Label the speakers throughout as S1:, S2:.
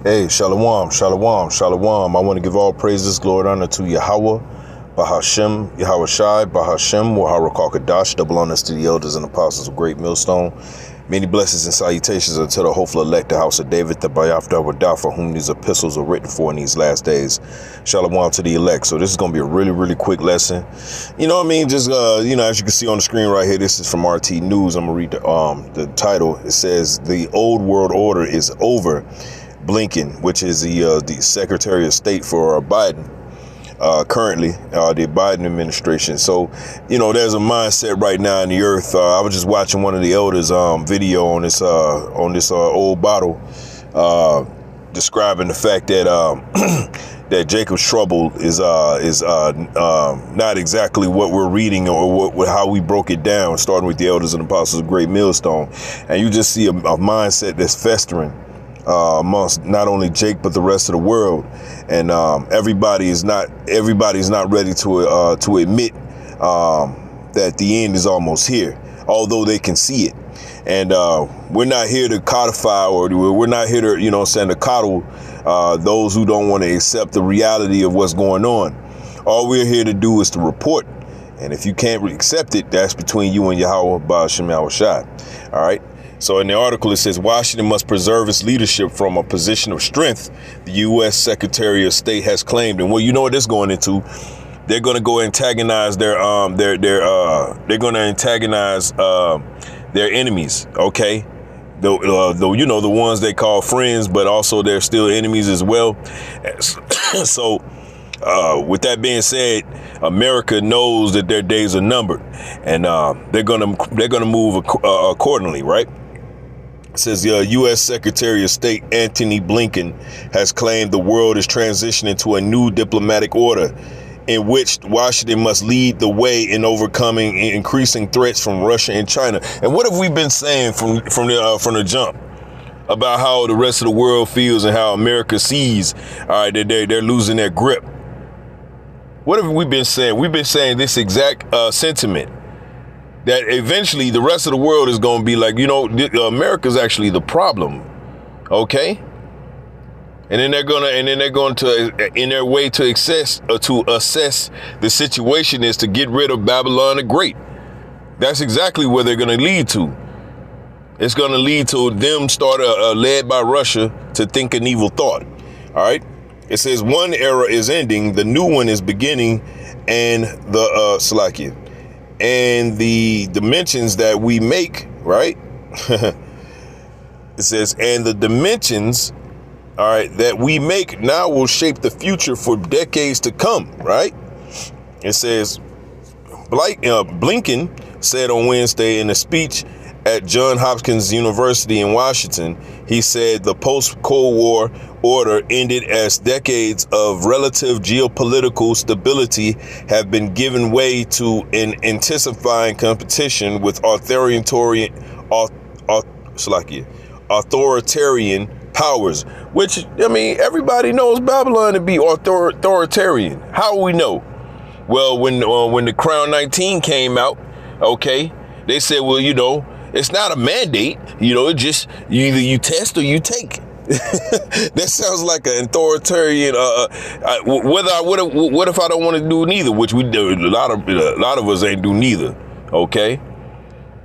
S1: Hey, shalom, shalom, shalom. I want to give all praises, glory, and honor to Yahweh, Bahashem, Yahweh Shai, Bahashem, Waharakakadash, double honors to the elders and apostles of Great Millstone. Many blessings and salutations unto the hopeful elect, the house of David, the Bayafda Wadah, for whom these epistles are written for in these last days. Shalom to the elect. So this is going to be a really quick lesson. You know what I mean? Just, as you can see on the screen right here, this is from RT News. I'm going to read the title. It says, "The Old World Order is Over." Blinken, which is the Secretary of State for Biden, currently, the Biden administration. So, there's a mindset right now in the earth. I was just watching one of the elders' video on this old bottle, describing the fact that that Jacob's trouble is not exactly what we're reading or how we broke it down, starting with the elders and apostles of Great Millstone, and you just see a mindset that's festering amongst not only Jake but the rest of the world, and everybody's not ready to admit that the end is almost here, although they can see it. And we're not here to codify, or we're not here to to coddle those who don't want to accept the reality of what's going on. All we're here to do is to report, and if you can't accept it, that's between you and Yahweh Ba'ashem Yahweh Shai. All right. So in the article, it says Washington must preserve its leadership from a position of strength, the U.S. Secretary of State has claimed. And you know what this going into? They're going to go antagonize they're going to antagonize their enemies. OK, though the ones they call friends, but also they're still enemies as well. So with that being said, America knows that their days are numbered, and they're gonna move accordingly, right? It says U.S. Secretary of State Antony Blinken has claimed the world is transitioning to a new diplomatic order in which Washington must lead the way in overcoming increasing threats from Russia and China. And what have we been saying from the jump about how the rest of the world feels and how America sees? All right, they're losing their grip. What have we been saying? We've been saying this exact sentiment, that eventually the rest of the world is going to be like, America's actually the problem. Okay. And then they're going to, in their way to assess the situation, is to get rid of Babylon the Great. That's exactly where they're going to lead to. It's going to lead to them led by Russia to think an evil thought. All right. It says one era is ending, the new one is beginning, and the dimensions that we make, right? It says, and the dimensions, all right, that we make now will shape the future for decades to come, right? It says, Blinken said on Wednesday in a speech at Johns Hopkins University in Washington, he said the post-Cold War order ended as decades of relative geopolitical stability have been given way to an intensifying competition with authoritarian powers, which, everybody knows Babylon to be authoritarian. How we know? Well, when the Crown 19 came out, okay, they said, well, it's not a mandate, it just either you test or you take. That sounds like an authoritarian. What if I don't want to do neither? Which we do. A lot of us ain't do neither. Okay.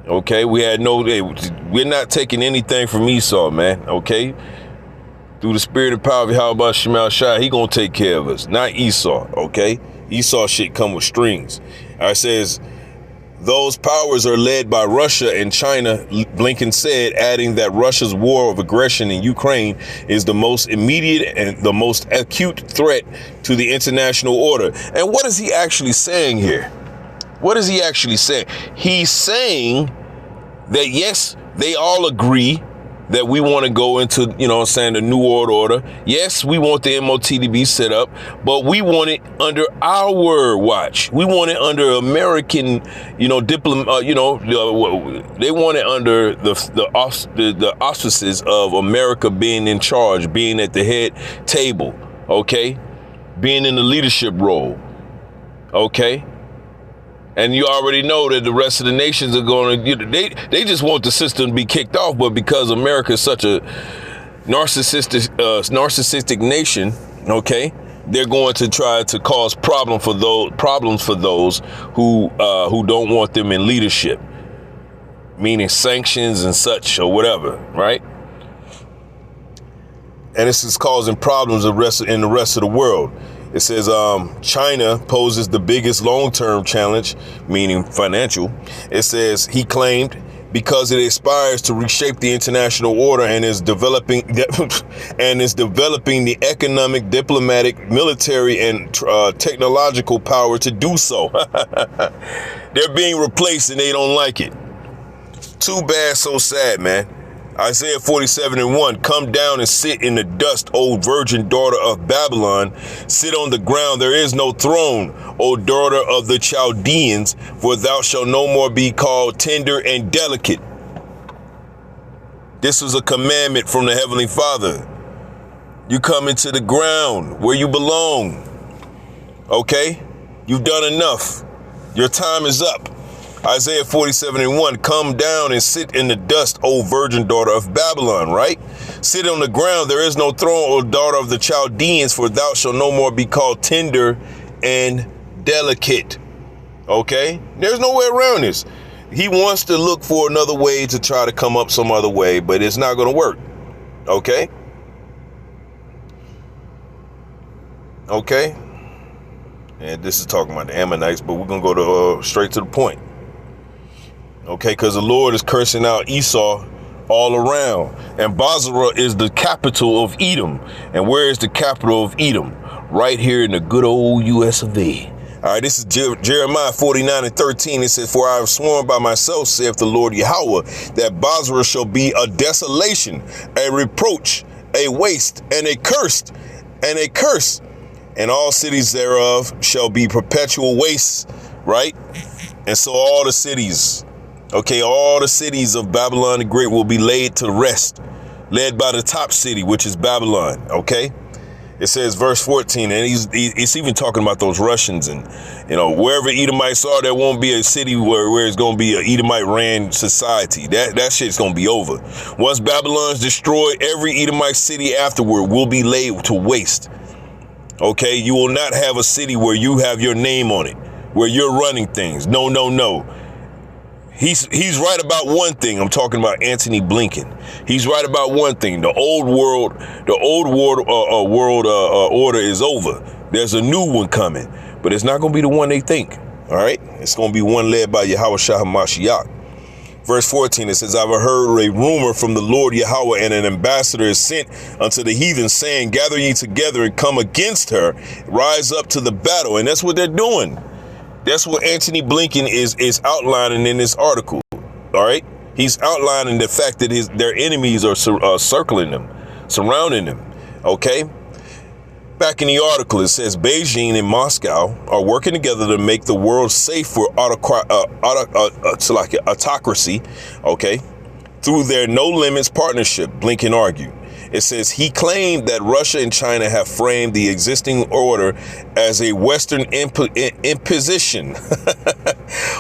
S1: We had we're not taking anything from Esau, man. Okay. Through the spirit and power of Yahweh Shemal Shai, he gonna take care of us, not Esau. Okay. Esau shit come with strings. It says, those powers are led by Russia and China, Blinken said, adding that Russia's war of aggression in Ukraine is the most immediate and the most acute threat to the international order. And what is he actually saying here? What is he actually saying? He's saying that, yes, they all agree that we want to go into, the New World Order. Yes, we want the MOT to be set up, but we want it under our watch. We want it under American, they want it under the auspices of America being in charge, being at the head table, okay? Being in the leadership role, okay? And you already know that the rest of the nations are going to, they just want the system to be kicked off. But because America is such a narcissistic nation, okay, they're going to try to cause problems for those who don't want them in leadership, meaning sanctions and such or whatever, right? And this is causing problems in the rest of the world. It says China poses the biggest long-term challenge, meaning financial. It says he claimed because it aspires to reshape the international order and is developing the economic, diplomatic, military, and technological power to do so. They're being replaced and they don't like it. Too bad, so sad, man. Isaiah 47:1, come down and sit in the dust, O virgin daughter of Babylon. Sit on the ground, there is no throne, O daughter of the Chaldeans, for thou shalt no more be called tender and delicate. This was a commandment from the Heavenly Father. You come into the ground where you belong. Okay? You've done enough. Your time is up. Isaiah 47:1, come down and sit in the dust, O virgin daughter of Babylon, right? Sit on the ground, there is no throne, O daughter of the Chaldeans, for thou shalt no more be called tender and delicate. Okay? There's no way around this. He wants to look for another way to try to come up some other way, but it's not going to work. Okay? Okay? And this is talking about the Ammonites, but we're going to go to straight to the point. Okay, because the Lord is cursing out Esau all around. And Basra is the capital of Edom. And where is the capital of Edom? Right here in the good old US of A. All right, this is Jeremiah 49:13. It says, for I have sworn by myself, saith the Lord Yahweh, that Basra shall be a desolation, a reproach, a waste, and a curse, and all cities thereof shall be perpetual wastes, right? And so all the cities, okay, all the cities of Babylon the Great will be laid to rest, led by the top city, which is Babylon, okay? It says, verse 14, and he's even talking about those Russians, and, you know, wherever Edomites are, there won't be a city where it's going to be an Edomite-ran society. That shit's going to be over. Once Babylon's destroyed, every Edomite city afterward will be laid to waste. Okay, you will not have a city where you have your name on it, where you're running things. No, no, no. He's right about one thing. I'm talking about Antony Blinken. He's right about one thing. The old world order is over. There's a new one coming, but it's not going to be the one they think. All right, it's going to be one led by Yahweh Shah HaMashiach. Verse 14, it says, I've heard a rumor from the Lord Yahweh, and an ambassador is sent unto the heathen, saying, gather ye together and come against her, rise up to the battle. And that's what they're doing. That's what Antony Blinken is outlining in this article. All right. He's outlining the fact that their enemies are circling them, surrounding them. OK. Back in the article, it says Beijing and Moscow are working together to make the world safe for autocracy. OK. Through their no limits partnership, Blinken argued. It says he claimed that Russia and China have framed the existing order as a Western imposition.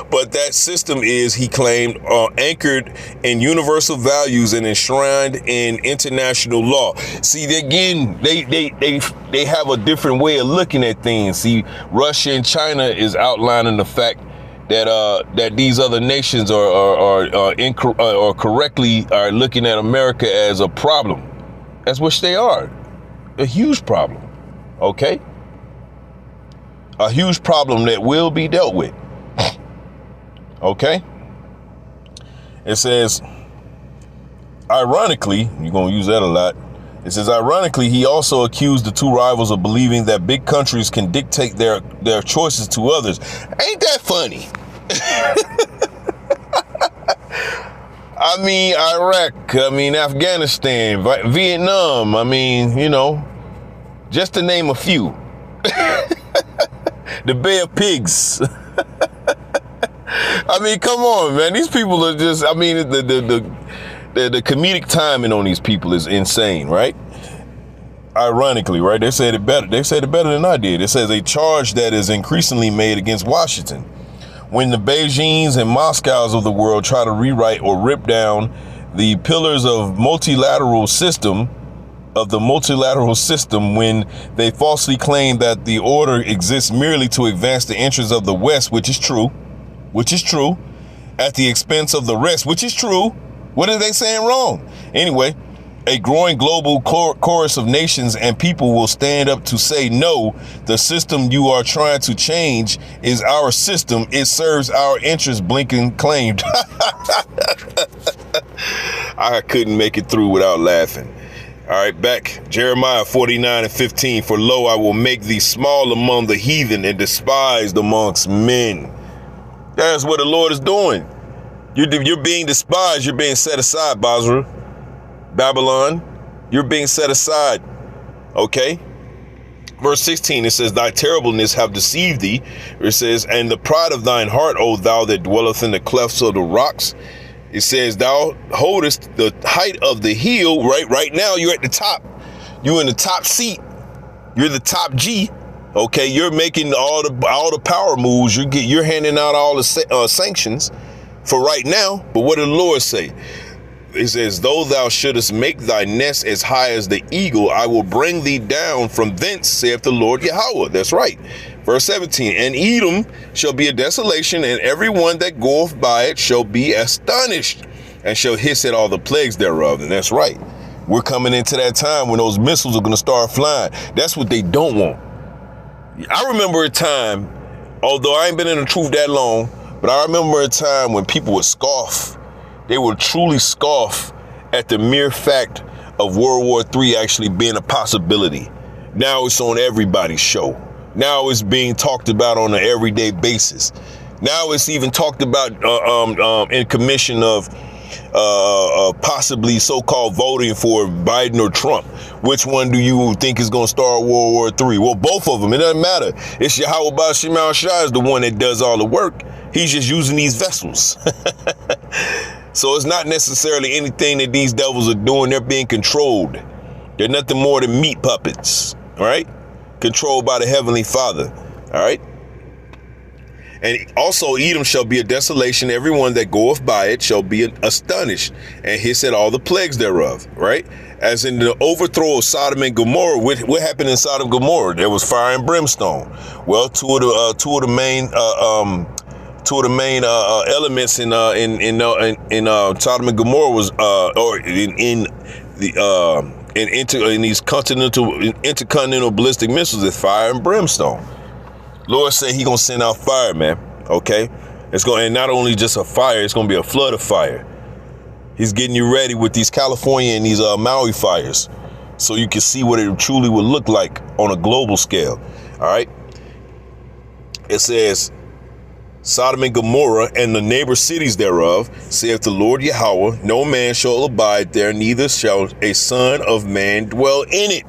S1: But that system is, he claimed, anchored in universal values and enshrined in international law. See, again, they have a different way of looking at things. See, Russia and China is outlining the fact that these other nations are correctly are looking at America as a problem. That's which they are. A huge problem. Okay? A huge problem that will be dealt with. Okay? It says, ironically, you're going to use that a lot. It says, ironically, he also accused the two rivals of believing that big countries can dictate their choices to others. Ain't that funny? I mean, Iraq, I mean, Afghanistan, Vietnam, I mean, you know, just to name a few. The Bay of Pigs. I mean, come on, man. These people are just, I mean, the comedic timing on these people is insane, right? Ironically, right? They said it better. They said it better than I did. It says a charge that is increasingly made against Washington. When the Beijings and Moscows of the world try to rewrite or rip down the pillars of multilateral system, of the multilateral system when they falsely claim that the order exists merely to advance the interests of the West, which is true, at the expense of the rest, which is true. What are they saying wrong? Anyway, a growing global chorus of nations and people will stand up to say, no, the system you are trying to change is our system. It serves our interests, Blinken claimed. I couldn't make it through without laughing. All right, back. Jeremiah 49:15. For lo, I will make thee small among the heathen and despised amongst men. That's what the Lord is doing. You're being despised. You're being set aside, Basra. Babylon, you're being set aside. Okay. Verse 16, it says, thy terribleness have deceived thee. It says, and the pride of thine heart, O thou that dwelleth in the clefts of the rocks. It says, thou holdest the height of the hill. Right now, you're at the top. You're in the top seat. You're the top G. Okay, you're making all the power moves. You're handing out all the sanctions for right now. But what did the Lord say? It says, though thou shouldest make thy nest as high as the eagle, I will bring thee down from thence, saith the Lord Yahweh. That's right. Verse 17, and Edom shall be a desolation, and every one that goeth by it shall be astonished, and shall hiss at all the plagues thereof. And that's right. We're coming into that time when those missiles are going to start flying. That's what they don't want. I remember a time, although I ain't been in the truth that long, but I remember a time when people would scoff. They would truly scoff at the mere fact of World War III actually being a possibility. Now it's on everybody's show. Now it's being talked about on an everyday basis. Now it's even talked about in commission of possibly so-called voting for Biden or Trump. Which one do you think is going to start World War III? Well, both of them. It doesn't matter. It's Yahweh Ba'ashem Shai is the one that does all the work. He's just using these vessels. So it's not necessarily anything that these devils are doing. They're being controlled. They're nothing more than meat puppets, all right? Controlled by the Heavenly Father, all right? And also Edom shall be a desolation. Everyone that goeth by it shall be astonished and hiss at all the plagues thereof, right? As in the overthrow of Sodom and Gomorrah. What happened in Sodom and Gomorrah? There was fire and brimstone. Well, two of the main elements in Sodom and Gomorrah was in these intercontinental ballistic missiles is fire and brimstone. Lord said he gonna send out fire, man. Okay, it's going, and not only just a fire, it's gonna be a flood of fire. He's getting you ready with these California and these Maui fires, so you can see what it truly would look like on a global scale. All right. It says, Sodom and Gomorrah and the neighbor cities thereof, saith the Lord Yahweh, no man shall abide there, neither shall a son of man dwell in it.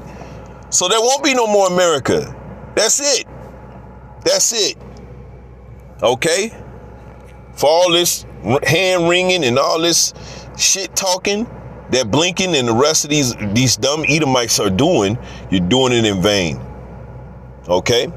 S1: So there won't be no more America. That's it. That's it. Okay? For all this hand wringing and all this shit talking that Blinken and the rest of these dumb Edomites are doing, you're doing it in vain. Okay?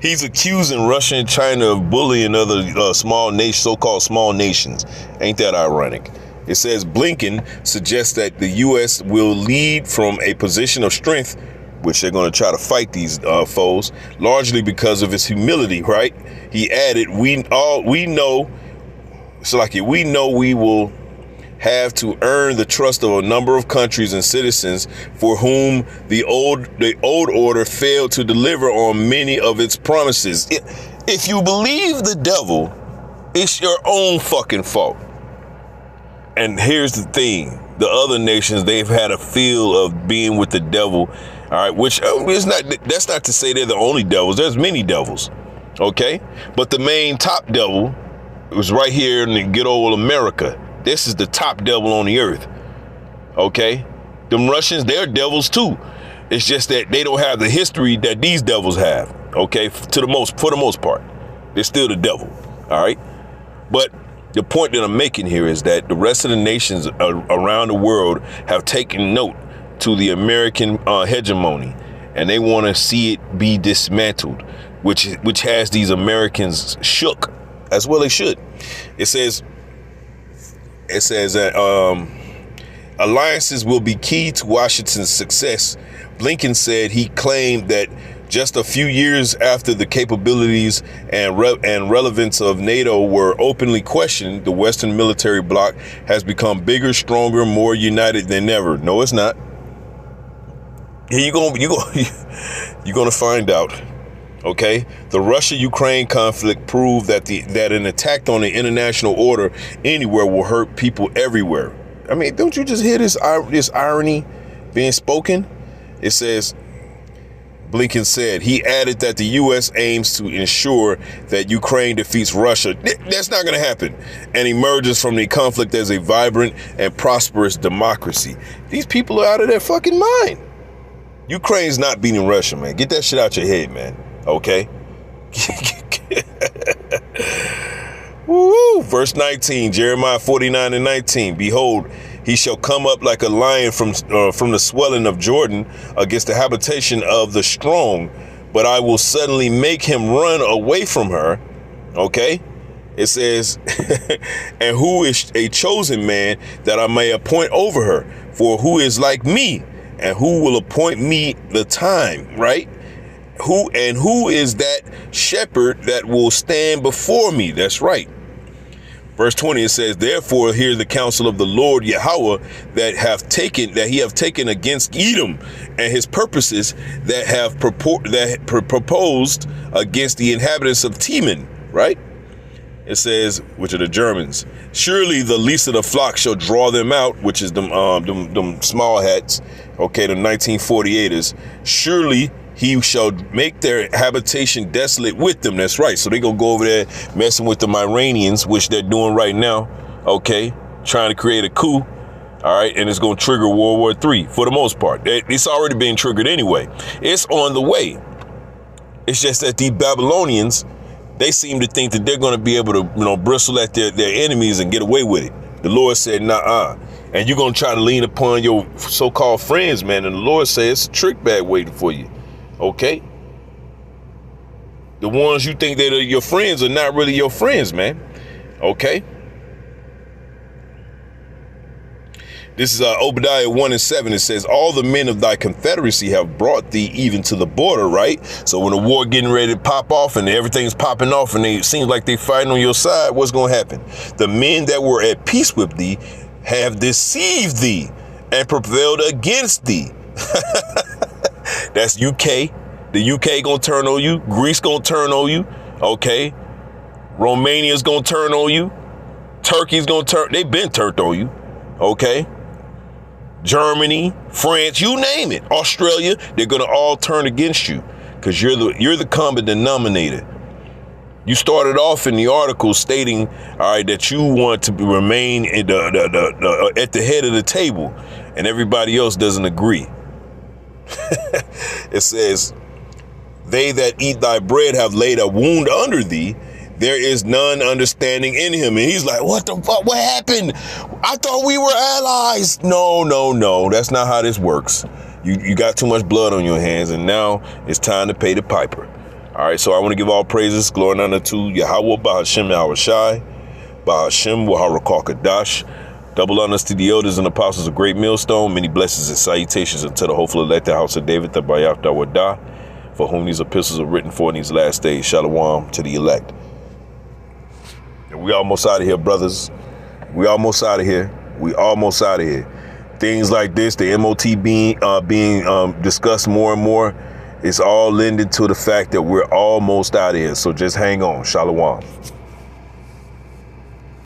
S1: He's accusing Russia and China of bullying other so-called small nations. Ain't that ironic? It says Blinken suggests that the U.S. will lead from a position of strength, which they're going to try to fight these foes, largely because of his humility, right? He added, we know we will have to earn the trust of a number of countries and citizens for whom the old order failed to deliver on many of its promises. If you believe the devil, it's your own fucking fault. And here's the thing. The other nations, they've had a feel of being with the devil. All right, which is that's not to say they're the only devils. There's many devils. Okay. But the main top devil was right here in the good old America. This is the top devil on the earth. Okay. Them Russians, they're devils too. It's just that they don't have the history that these devils have. Okay. For the most part, they're still the devil. All right. But the point that I'm making here is that the rest of the nations around the world have taken note to the American hegemony, and they want to see it be dismantled, which has these Americans shook, as well they should. It says that Alliances will be key to Washington's success. Blinken said he claimed that just a few years after the capabilities and relevance of NATO were openly questioned, the Western military bloc has become bigger, stronger, more united than ever. No, it's not. Here you're gonna find out. Okay, the Russia-Ukraine conflict proved that an attack on the international order anywhere will hurt people everywhere. I mean, don't you just hear this irony being spoken? It says, Blinken said, he added that the U.S. aims to ensure that Ukraine defeats Russia. That's not going to happen, and emerges from the conflict as a vibrant and prosperous democracy. These people are out of their fucking mind. Ukraine's not beating Russia, man. Get that shit out your head, man. Okay? Woo! Verse 19, Jeremiah 49:19. Behold, he shall come up like a lion from the swelling of Jordan against the habitation of the strong, but I will suddenly make him run away from her. Okay? It says, and who is a chosen man that I may appoint over her? For who is like me? And who will appoint me the time, right? Who is that shepherd that will stand before me? That's right. Verse 20, it says, therefore, hear the counsel of the Lord Yahweh that he have taken against Edom, and his purposes that have proposed against the inhabitants of Teman, right? It says, which are the Germans. Surely the least of the flock shall draw them out, which is them small hats, okay, the 1948ers. Surely he shall make their habitation desolate with them. That's right. So they're going to go over there messing with the Iranians, which they're doing right now. Okay. Trying to create a coup. All right. And it's going to trigger World War III for the most part. It's already being triggered anyway. It's on the way. It's just that the Babylonians, they seem to think that they're going to be able to, bristle at their enemies and get away with it. The Lord said, nah. And you're going to try to lean upon your so-called friends, man. And the Lord said, it's a trick bag waiting for you. Okay? The ones you think that are your friends are not really your friends, man. Okay? This is Obadiah 1:7. It says, all the men of thy confederacy have brought thee even to the border, right? So when the war getting ready to pop off and everything's popping off and it seems like they fighting on your side, what's going to happen? The men that were at peace with thee have deceived thee and prevailed against thee. That's UK. The UK gonna turn on you. Greece gonna turn on you. Okay. Romania's gonna turn on you. Turkey's gonna turn. They've been turned on you. Okay. Germany, France, you name it. Australia, they're gonna all turn against you because you're the common denominator. You started off in the article stating, all right, that you want to remain at the head of the table, and everybody else doesn't agree. It says, they that eat thy bread have laid a wound under thee. There is none understanding in him. And he's like, what the fuck? What happened? I thought we were allies. No. That's not how this works. You got too much blood on your hands, and now it's time to pay the piper. All right, so I want to give all praises, glory and honor to Yahweh, Bahashem Yahawashi, Bahashem Waharakakadash. Double honors to the elders and apostles of Great Millstone. Many blessings and salutations unto the hopeful elected house of David, the Bayaf Dawadah, for whom these epistles are written for in these last days. Shalom to the elect. And we almost out of here, brothers. We almost out of here. Things like this, the MOT being discussed more and more, it's all lending to the fact that we're almost out of here. So just hang on. Shalom.